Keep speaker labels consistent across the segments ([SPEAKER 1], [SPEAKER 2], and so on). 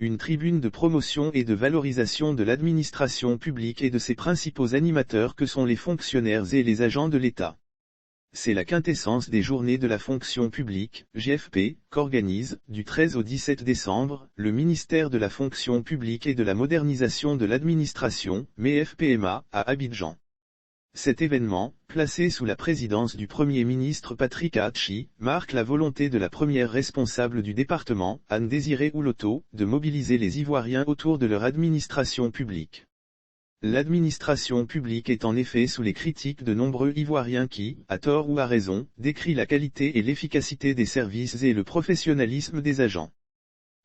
[SPEAKER 1] Une tribune de promotion et de valorisation de l'administration publique et de ses principaux animateurs que sont les fonctionnaires et les agents de l'État. C'est la quintessence des journées de la fonction publique, JFP, qu'organise, du 13 au 17 décembre, le ministère de la fonction publique et de la modernisation de l'administration, MEFPMA, à Abidjan. Cet événement, placé sous la présidence du Premier ministre Patrick Aatchi, marque la volonté de la première responsable du département, Anne-Désirée Ouloto, de mobiliser les Ivoiriens autour de leur administration publique. L'administration publique est en effet sous les critiques de nombreux Ivoiriens qui, à tort ou à raison, décrient la qualité et l'efficacité des services et le professionnalisme des agents.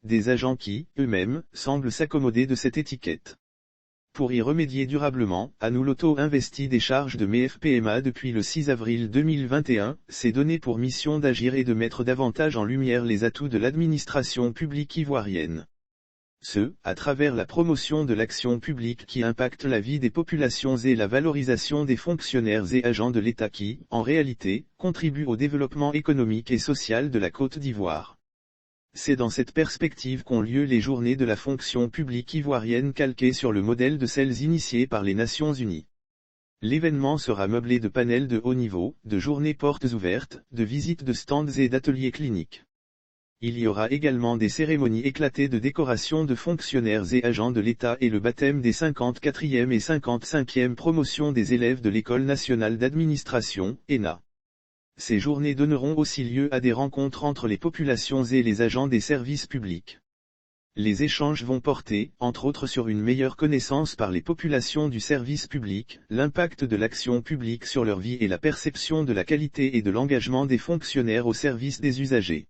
[SPEAKER 1] Des agents qui, eux-mêmes, semblent s'accommoder de cette étiquette. Pour y remédier durablement, Anne Ouloto investit des charges de MEFPMA depuis le 6 avril 2021, s'est donné pour mission d'agir et de mettre davantage en lumière les atouts de l'administration publique ivoirienne. À travers la promotion de l'action publique qui impacte la vie des populations et la valorisation des fonctionnaires et agents de l'État qui, en réalité, contribuent au développement économique et social de la Côte d'Ivoire. C'est dans cette perspective qu'ont lieu les journées de la fonction publique ivoirienne calquées sur le modèle de celles initiées par les Nations Unies. L'événement sera meublé de panels de haut niveau, de journées portes ouvertes, de visites de stands et d'ateliers cliniques. Il y aura également des cérémonies éclatées de décoration de fonctionnaires et agents de l'État et le baptême des 54e et 55e promotions des élèves de l'École nationale d'administration, ENA. Ces journées donneront aussi lieu à des rencontres entre les populations et les agents des services publics. Les échanges vont porter, entre autres sur une meilleure connaissance par les populations du service public, l'impact de l'action publique sur leur vie et la perception de la qualité et de l'engagement des fonctionnaires au service des usagers.